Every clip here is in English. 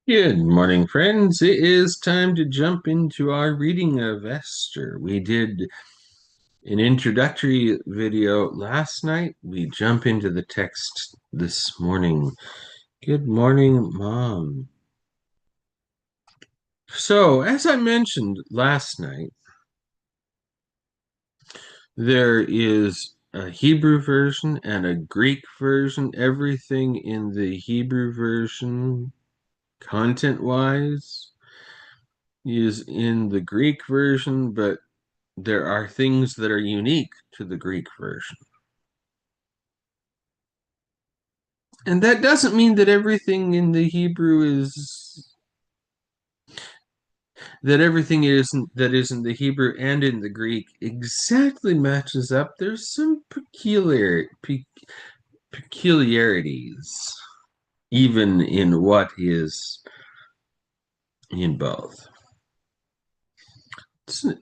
Good morning, friends. It is time to jump into our reading of Esther. We did an introductory video last night. We jump into the text this morning. Good morning, Mom. So, as I mentioned last night, there is a Hebrew version and a Greek version. Everything in the Hebrew version, content-wise, is in the Greek version, but there are things that are unique to the Greek version. And that doesn't mean that everything in the Hebrew is that everything is that is in the Hebrew and in the Greek exactly matches up. There's some peculiarities even in what is in both. It's a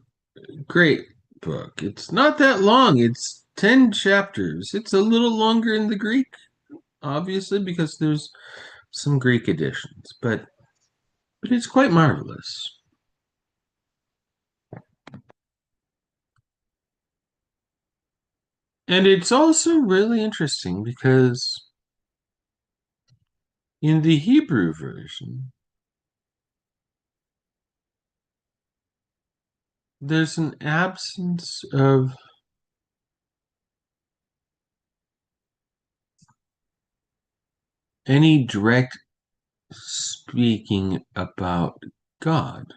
great book. It's not that long. It's 10 chapters. It's a little longer in the Greek, obviously, because there's some Greek editions, but it's quite marvelous. And it's also really interesting because in the Hebrew version, there's an absence of any direct speaking about God.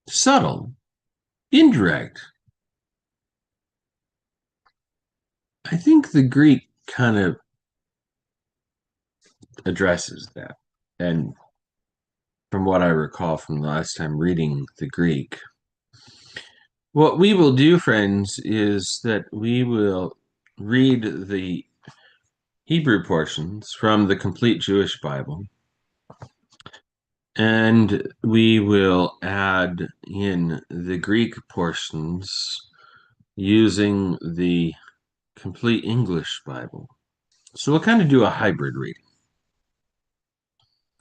Subtle, indirect. I think the Greek kind of addresses that. And from what I recall from the last time reading the Greek, what we will do, friends, is that we will read the Hebrew portions from the complete Jewish Bible, and we will add in the Greek portions using the complete English Bible. So we'll kind of do a hybrid reading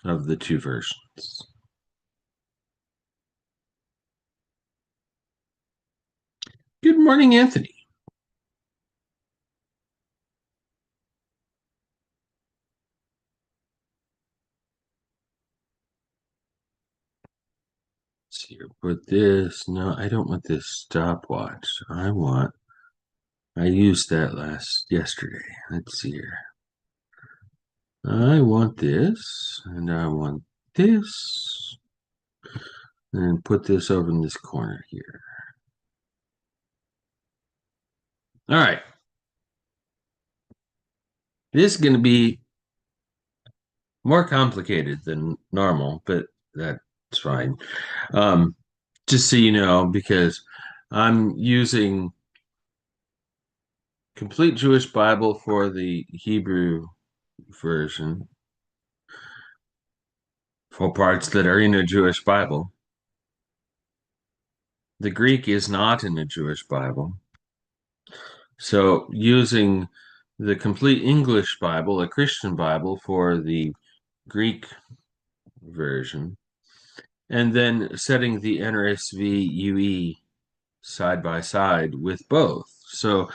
of the two versions. Good morning, Anthony. Let's see here. Put this. No, I don't want this stopwatch. I used that yesterday. Let's see here. I want this, and I want this, and put this over in this corner here. All right. This is going to be more complicated than normal, but that's fine. Um, just so you know, because I'm using complete Jewish Bible for the Hebrew version for parts that are in a Jewish Bible. The Greek is not in a Jewish Bible. So using the complete English Bible, a Christian Bible, for the Greek version, and then setting the NRSV UE side by side with both. So I'm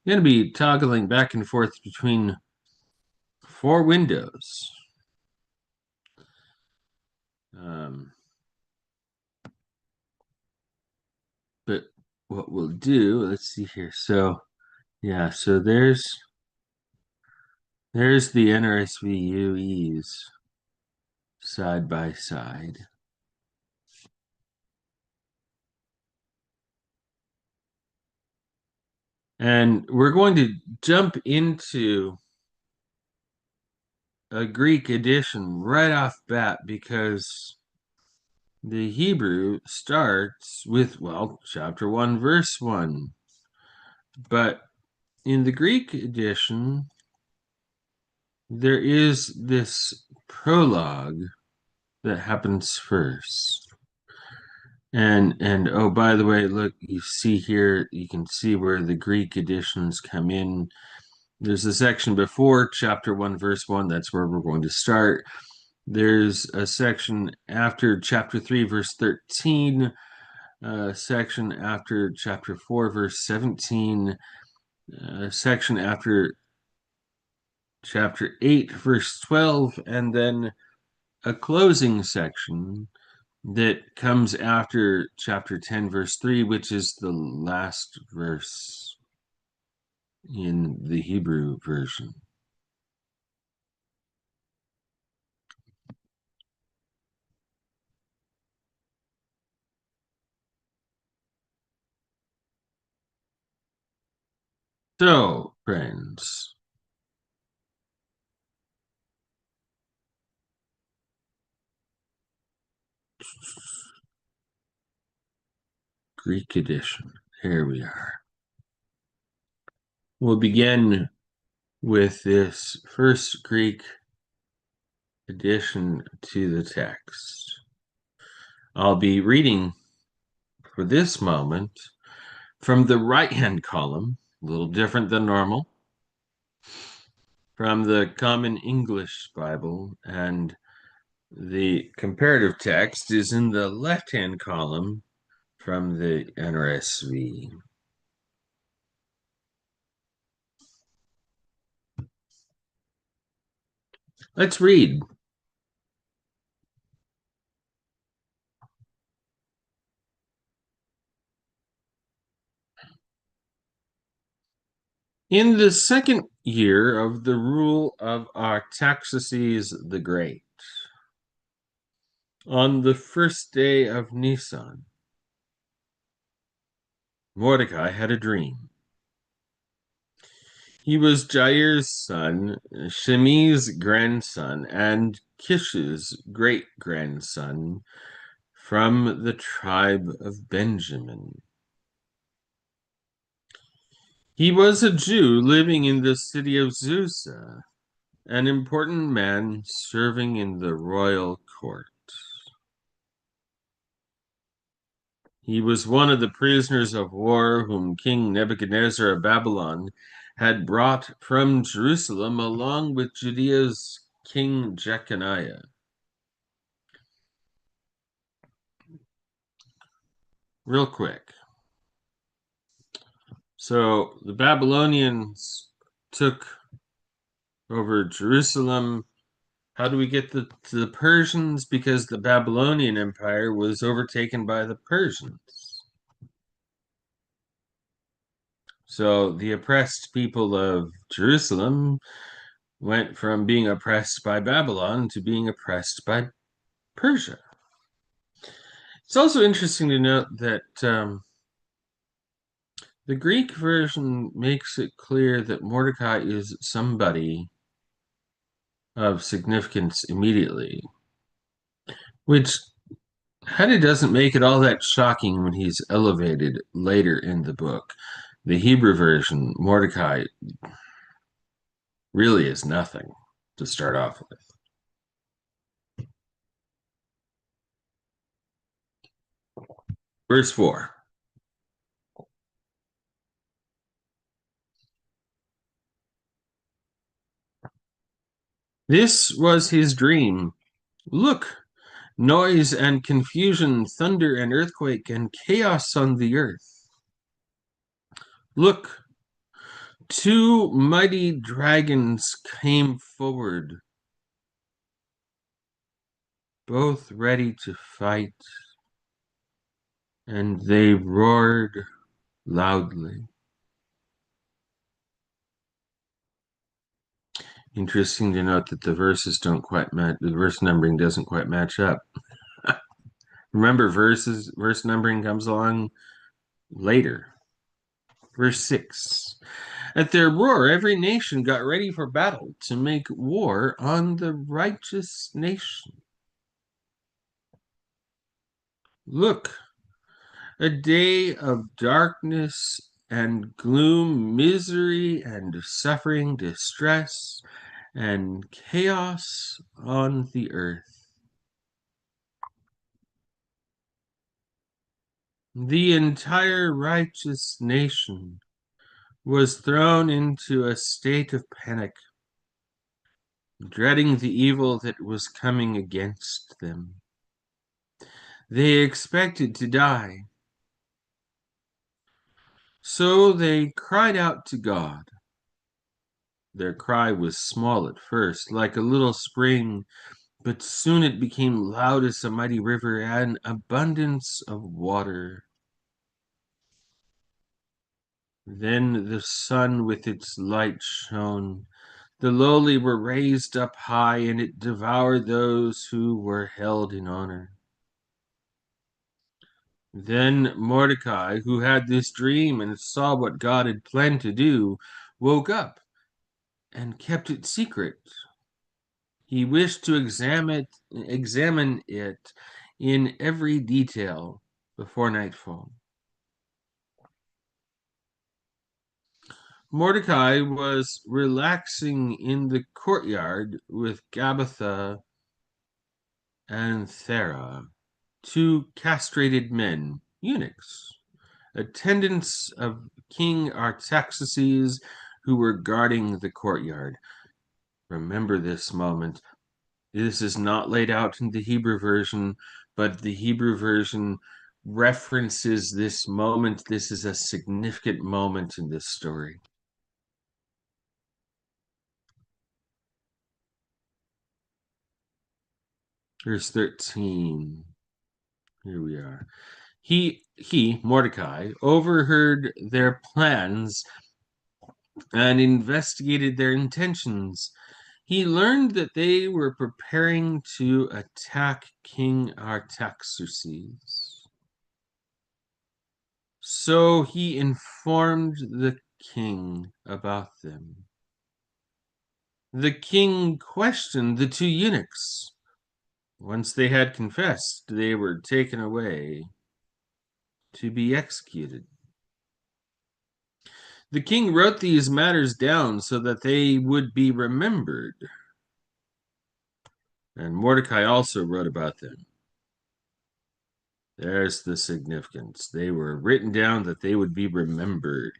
going to be toggling back and forth between four windows. But what we'll do, let's see here. So yeah, so there's the NRSV UEs side by side. And we're going to jump into a Greek edition right off bat because the Hebrew starts with, well, chapter 1, verse 1. But in the Greek edition, there is this prologue that happens first. And oh, by the way, look, you see here, you can see where the Greek editions come in. There's a section before chapter 1, verse 1. That's where we're going to start. There's a section after chapter 3, verse 13, a section after chapter 4, verse 17, a section after chapter 8, verse 12, and then a closing section that comes after chapter 10, verse 3, which is the last verse in the Hebrew version. So, friends, Greek edition. Here we are. We'll begin with this first Greek addition to the text. I'll be reading for this moment from the right-hand column, a little different than normal, from the Common English Bible, and the comparative text is in the left-hand column from the NRSV. Let's read. In the second year of the rule of Artaxerxes the Great, on the first day of Nisan, Mordecai had a dream. He was Jair's son, Shimei's grandson, and Kish's great-grandson from the tribe of Benjamin. He was a Jew living in the city of Susa, an important man serving in the royal court. He was one of the prisoners of war whom King Nebuchadnezzar of Babylon had brought from Jerusalem along with Judea's King Jeconiah. Real quick. So the Babylonians took over Jerusalem. How do we get to the Persians? Because the Babylonian Empire was overtaken by the Persians. So the oppressed people of Jerusalem went from being oppressed by Babylon to being oppressed by Persia. It's also interesting to note that the Greek version makes it clear that Mordecai is somebody of significance immediately, which kind of doesn't make it all that shocking when he's elevated later in the book. The Hebrew version, Mordecai really is nothing to start off with. Verse 4. This was his dream. Look, noise and confusion, thunder and earthquake, and chaos on the earth. Look, two mighty dragons came forward, both ready to fight, and they roared loudly. Interesting to note that the verses don't quite match, the verse numbering doesn't quite match up. Remember, verse numbering comes along later. Verse 6. At their roar, every nation got ready for battle to make war on the righteous nation. Look, a day of darkness and gloom, misery and suffering, distress and chaos on the earth. The entire righteous nation was thrown into a state of panic, dreading the evil that was coming against them. They expected to die. So they cried out to God. Their cry was small at first, like a little spring, but soon it became loud as a mighty river, an abundance of water. Then the sun with its light shone. The lowly were raised up high, and it devoured those who were held in honor. Then Mordecai, who had this dream and saw what God had planned to do, woke up and kept it secret. He wished to examine it in every detail before nightfall. Mordecai was relaxing in the courtyard with Gabbatha and Thera, two castrated men, eunuchs, attendants of King Artaxerxes, who were guarding the courtyard. Remember this moment. This is not laid out in the Hebrew version, but the Hebrew version references this moment. This is a significant moment in this story. Verse 13. Here we are. He, Mordecai, overheard their plans and investigated their intentions. He learned that they were preparing to attack King Artaxerxes. So he informed the king about them. The king questioned the two eunuchs. Once they had confessed, they were taken away to be executed. The king wrote these matters down so that they would be remembered. And Mordecai also wrote about them. There's the significance. They were written down that they would be remembered.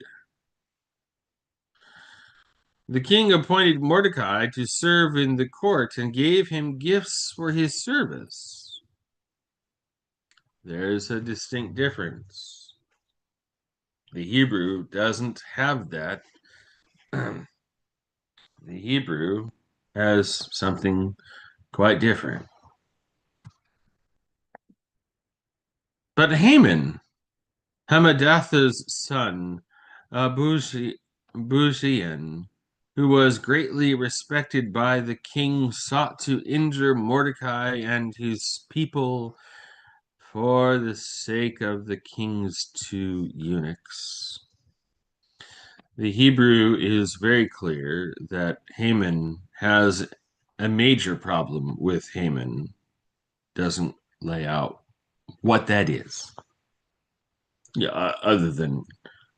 The king appointed Mordecai to serve in the court and gave him gifts for his service. There's a distinct difference. The Hebrew doesn't have that. The Hebrew has something quite different. But Haman, Hammedatha's son, Buzian, who was greatly respected by the king, sought to injure Mordecai and his people for the sake of the king's two eunuchs. The Hebrew is very clear that Haman has a major problem with Haman, doesn't lay out what that is. Yeah, other than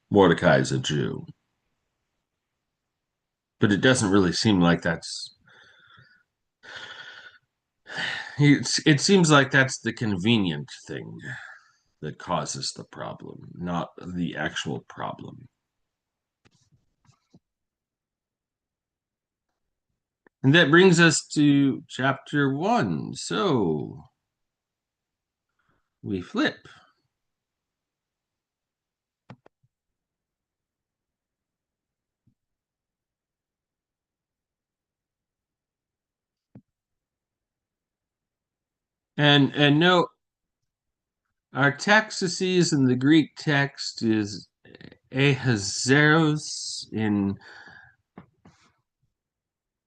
Mordecai is a Jew. But it doesn't really seem like it seems like that's the convenient thing that causes the problem, not the actual problem. And that brings us to chapter 1. So we flip. And note, Artaxerxes in the Greek text is Ahasuerus in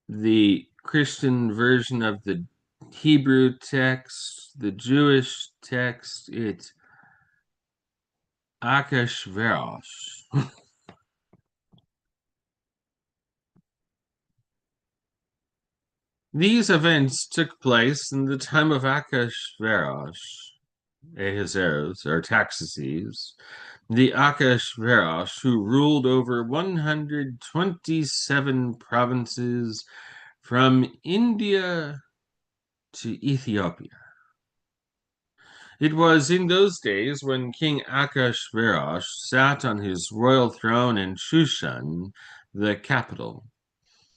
the Christian version of the Hebrew text. The Jewish text, it's Akashverosh. These events took place in the time of Akashverosh, Ahasuerus, or Artaxerxes, the Akashverosh, who ruled over 127 provinces from India to Ethiopia. It was in those days when King Akashverosh sat on his royal throne in Shushan, the capital,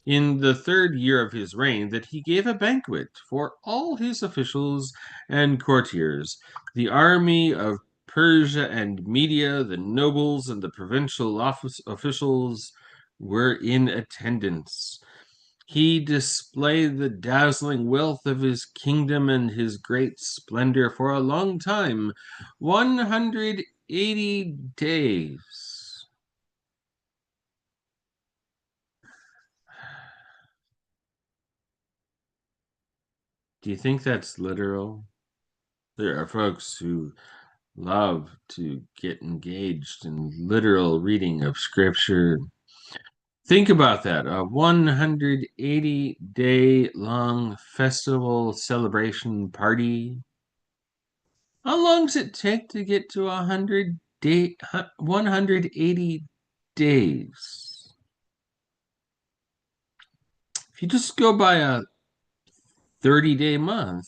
in the third year of his reign, that he gave a banquet for all his officials and courtiers, the army of Persia and Media, the nobles and the provincial officials were in attendance. He displayed the dazzling wealth of his kingdom and his great splendor for a long time, 180 days. Do you think that's literal? There are folks who love to get engaged in literal reading of scripture. Think about that. A 180-day long festival celebration party. How long does it take to get to 180 days? If you just go by a 30-day month,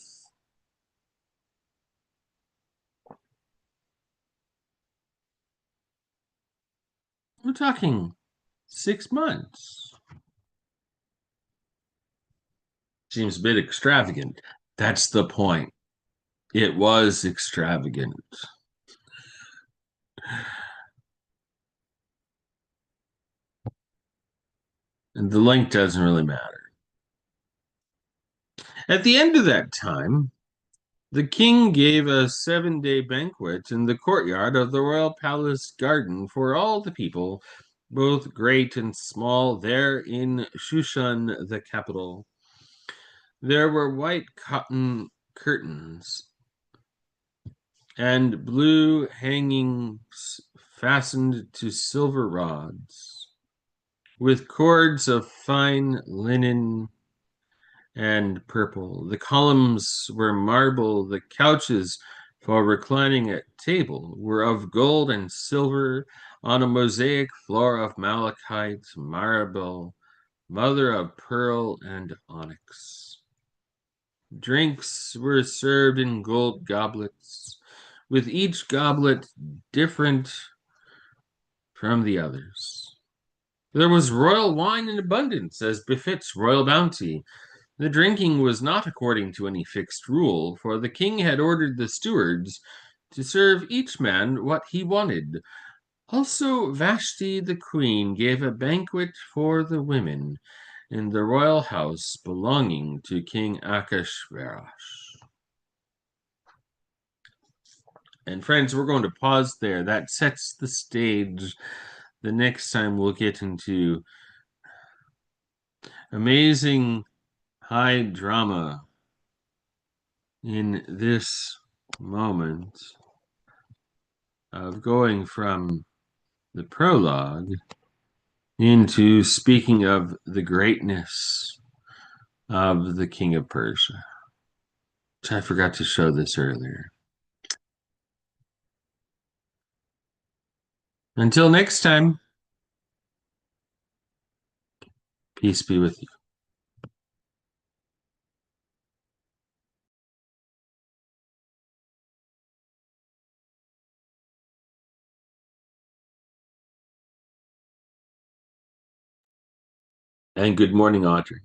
we're talking 6 months. Seems a bit extravagant. That's the point. It was extravagant. And the length doesn't really matter. At the end of that time, the king gave a 7-day banquet in the courtyard of the royal palace garden for all the people, both great and small, there in Shushan, the capital. There were white cotton curtains and blue hangings fastened to silver rods, with cords of fine linen and purple. The columns were marble. The couches for reclining at table were of gold and silver on a mosaic floor of malachite, marble, mother of pearl, and onyx. Drinks were served in gold goblets, with each goblet different from the others. There was royal wine in abundance, as befits royal bounty. The drinking was not according to any fixed rule, for the king had ordered the stewards to serve each man what he wanted. Also, Vashti the queen gave a banquet for the women in the royal house belonging to King Akashverosh. And friends, we're going to pause there. That sets the stage. The next time we'll get into amazing high drama in this moment of going from the prologue into speaking of the greatness of the king of Persia. I forgot to show this earlier. Until next time, peace be with you. And good morning, Audrey.